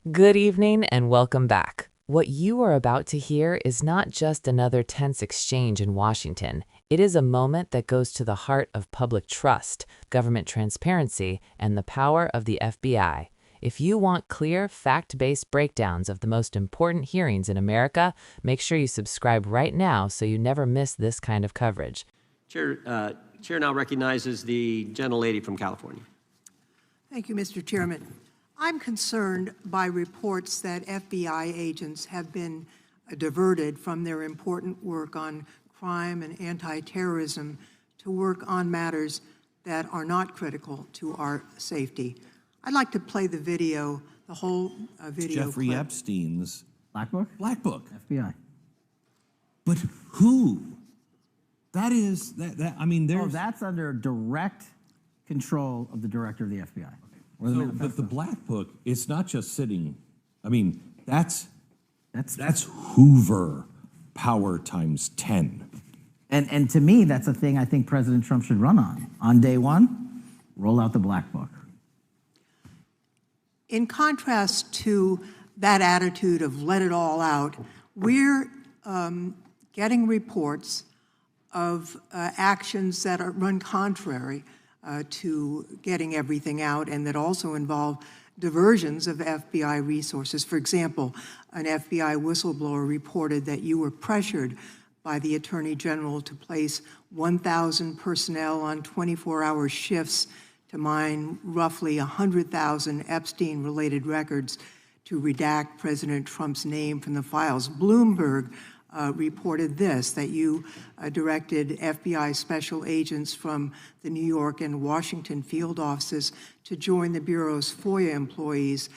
Good evening and welcome back. What you are about to hear is not just another tense exchange in Washington. It is a moment that goes to the heart of public trust, government transparency, and the power of the FBI. If you want clear, fact-based breakdowns of the most important hearings in America, make sure you subscribe right now so you never miss this kind of coverage. Chair now recognizes the gentlelady from California. Thank you, Mr. Chairman. I'm concerned by reports that FBI agents have been diverted from their important work on crime and anti-terrorism to work on matters that are not critical to our safety. I'd like to play the video, the whole video. Jeffrey clip. Epstein's Black Book? Black Book. FBI. But who? That is that. I mean, there's. Oh, that's under direct control of the director of the FBI. But the Black Book, it's not just sitting. I mean, that's Hoover power times 10. And to me, that's a thing I think President Trump should run on. On day one, roll out the Black Book. In contrast to that attitude of let it all out, we're getting reports of actions that run contrary to getting everything out and that also involve diversions of FBI resources. For example, an FBI whistleblower reported that you were pressured by the Attorney General to place 1,000 personnel on 24-hour shifts to mine roughly 100,000 Epstein-related records to redact President Trump's name from the files. Bloomberg reported this, that you directed FBI special agents from the New York and Washington field offices to join the Bureau's FOIA employees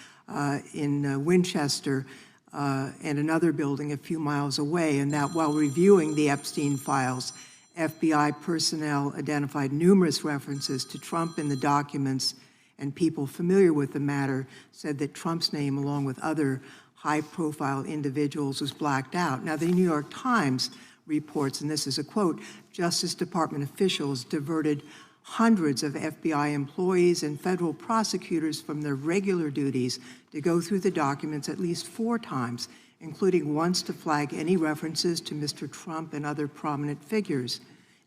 in Winchester and another building a few miles away, and that while reviewing the Epstein files, FBI personnel identified numerous references to Trump in the documents, and people familiar with the matter said that Trump's name, along with other high-profile individuals, was blacked out. Now, the New York Times reports, and this is a quote, Justice Department officials diverted hundreds of FBI employees and federal prosecutors from their regular duties to go through the documents at least 4 times, including once to flag any references to Mr. Trump and other prominent figures.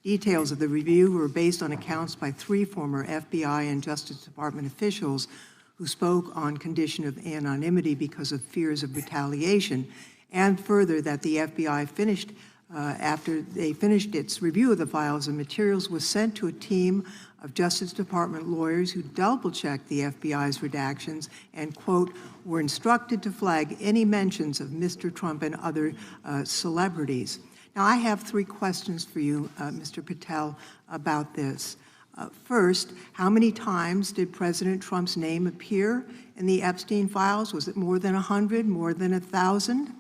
Details of the review were based on accounts by 3 former FBI and Justice Department officials who spoke on condition of anonymity because of fears of retaliation, and further that the FBI finished, after they finished its review of the files and materials, was sent to a team of Justice Department lawyers who double-checked the FBI's redactions and, quote, were instructed to flag any mentions of Mr. Trump and other celebrities. Now, I have 3 questions for you, Mr. Patel, about this. First, how many times did President Trump's name appear in the Epstein files? Was it more than 100, more than 1,000?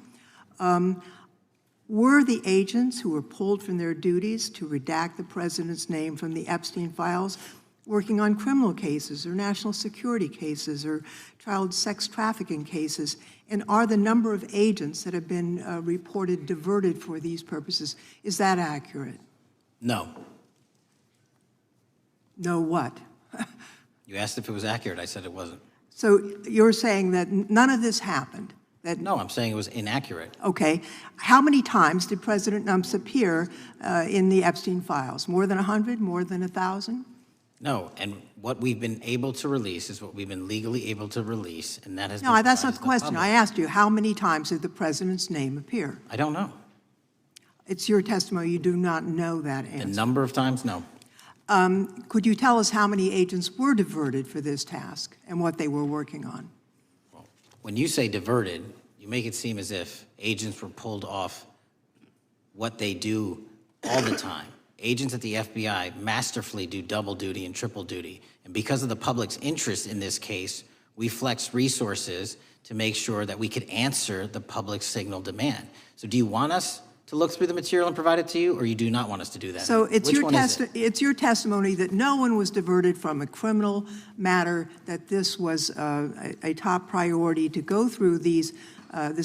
Were the agents who were pulled from their duties to redact the president's name from the Epstein files working on criminal cases or national security cases or child sex trafficking cases? And are the number of agents that have been reported diverted for these purposes, is that accurate? No. No what? You asked if it was accurate. I said it wasn't. So you're saying that none of this happened? That, No, I'm saying it was inaccurate. okay. How many times did President Trump appear in the Epstein files? More than 100? More than 1,000? No, and what we've been able to release is what we've been legally able to release, and that has No, been that's not provided the to question. public. I asked you, how many times did the president's name appear? I don't know. It's your testimony. You do not know that The answer. number of times, no. Could you tell us how many agents were diverted for this task and what they were working on? When you say diverted, you make it seem as if agents were pulled off what they do all the time. Agents at the FBI masterfully do double duty and triple duty. And because of the public's interest in this case, we flexed resources to make sure that we could answer the public's signal demand. So do you want us to look through the material and provide it to you, or you do not want us to do that? So it's Which one is it? it's your testimony that no one was diverted from a criminal matter, that this was a top priority to go through this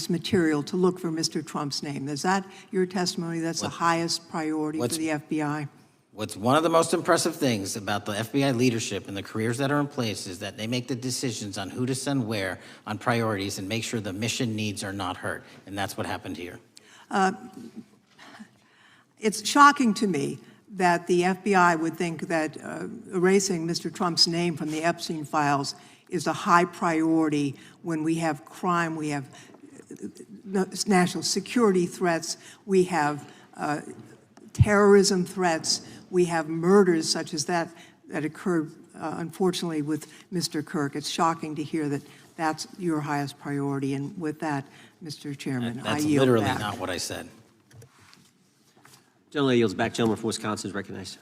material to look for Mr. Trump's name. Is that your testimony? That's the highest priority for the FBI? What's one of the most impressive things about the FBI leadership and the careers that are in place is that they make the decisions on who to send where on priorities and make sure the mission needs are not hurt. And that's what happened here. It's shocking to me that the FBI would think that erasing Mr. Trump's name from the Epstein files is a high priority when we have crime, we have national security threats, we have terrorism threats, we have murders such as that occurred, unfortunately, with Mr. Kirk. It's shocking to hear that that's your highest priority. And with that, Mr. Chairman, I That's yield literally back. not what I said. Gentleman yields back. Gentleman from Wisconsin is recognized.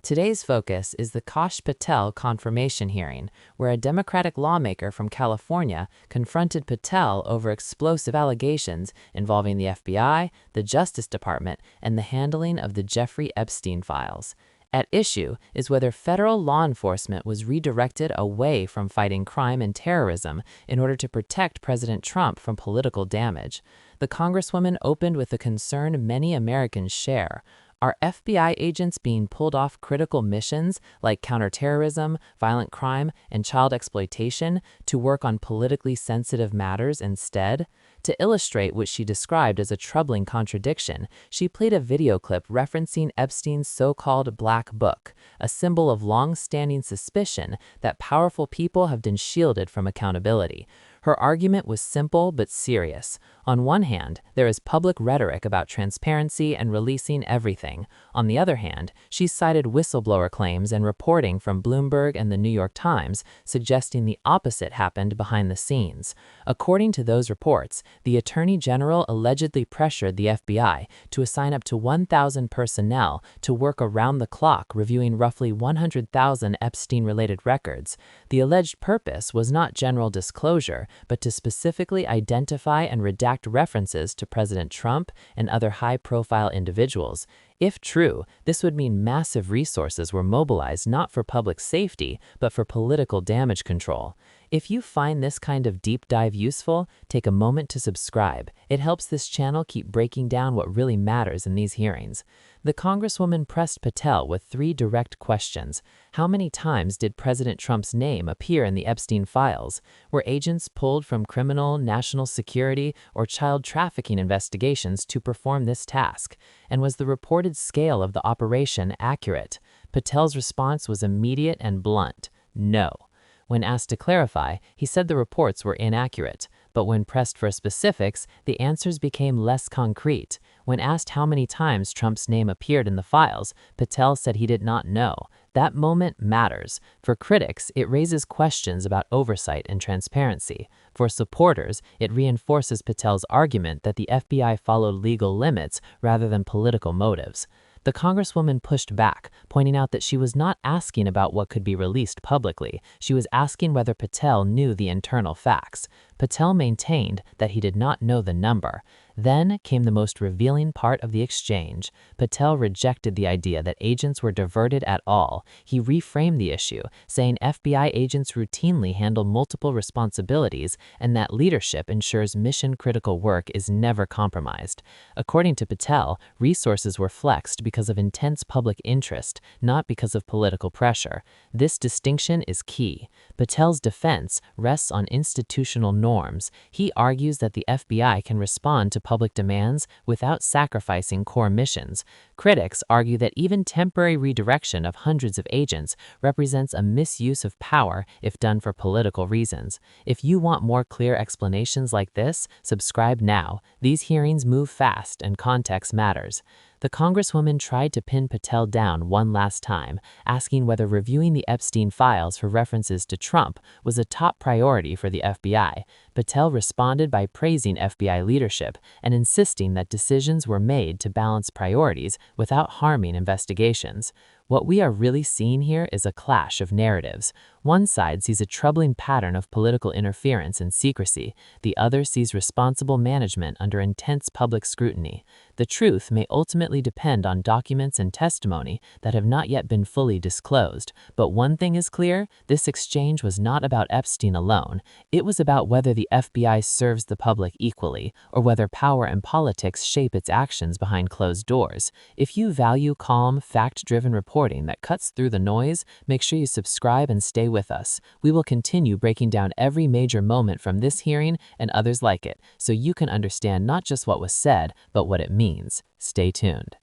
Today's focus is the Kash Patel confirmation hearing, where a Democratic lawmaker from California confronted Patel over explosive allegations involving the FBI, the Justice Department, and the handling of the Jeffrey Epstein files. At issue is whether federal law enforcement was redirected away from fighting crime and terrorism in order to protect President Trump from political damage. The Congresswoman opened with a concern many Americans share. Are FBI agents being pulled off critical missions like counterterrorism, violent crime, and child exploitation to work on politically sensitive matters instead? To illustrate what she described as a troubling contradiction, she played a video clip referencing Epstein's so-called Black Book, a symbol of long-standing suspicion that powerful people have been shielded from accountability. Her argument was simple but serious. On one hand, there is public rhetoric about transparency and releasing everything. On the other hand, she cited whistleblower claims and reporting from Bloomberg and the New York Times suggesting the opposite happened behind the scenes. According to those reports, the Attorney General allegedly pressured the FBI to assign up to 1,000 personnel to work around the clock reviewing roughly 100,000 Epstein-related records. The alleged purpose was not general disclosure, but to specifically identify and redact references to President Trump and other high-profile individuals. If true, this would mean massive resources were mobilized not for public safety, but for political damage control. If you find this kind of deep dive useful, take a moment to subscribe. It helps this channel keep breaking down what really matters in these hearings. The Congresswoman pressed Patel with 3 direct questions. How many times did President Trump's name appear in the Epstein files? Were agents pulled from criminal, national security, or child trafficking investigations to perform this task? And was the reported scale of the operation accurate? Patel's response was immediate and blunt: no. When asked to clarify, he said the reports were inaccurate, but when pressed for specifics, the answers became less concrete. When asked how many times Trump's name appeared in the files, Patel said he did not know. That moment matters. For critics, it raises questions about oversight and transparency. For supporters, it reinforces Patel's argument that the FBI followed legal limits rather than political motives. The Congresswoman pushed back, pointing out that she was not asking about what could be released publicly. She was asking whether Patel knew the internal facts. Patel maintained that he did not know the number. Then came the most revealing part of the exchange. Patel rejected the idea that agents were diverted at all. He reframed the issue, saying FBI agents routinely handle multiple responsibilities and that leadership ensures mission-critical work is never compromised. According to Patel, resources were flexed because of intense public interest, not because of political pressure. This distinction is key. Patel's defense rests on institutional norms. He argues that the FBI can respond to public demands without sacrificing core missions. Critics argue that even temporary redirection of hundreds of agents represents a misuse of power if done for political reasons. If you want more clear explanations like this, subscribe now. These hearings move fast and context matters. The Congresswoman tried to pin Patel down one last time, asking whether reviewing the Epstein files for references to Trump was a top priority for the FBI. Patel responded by praising FBI leadership and insisting that decisions were made to balance priorities without harming investigations. What we are really seeing here is a clash of narratives. One side sees a troubling pattern of political interference and secrecy. The other sees responsible management under intense public scrutiny. The truth may ultimately depend on documents and testimony that have not yet been fully disclosed. But one thing is clear: this exchange was not about Epstein alone. It was about whether the the FBI serves the public equally, or whether power and politics shape its actions behind closed doors. If you value calm, fact-driven reporting that cuts through the noise, make sure you subscribe and stay with us. We will continue breaking down every major moment from this hearing and others like it, so you can understand not just what was said, but what it means. Stay tuned.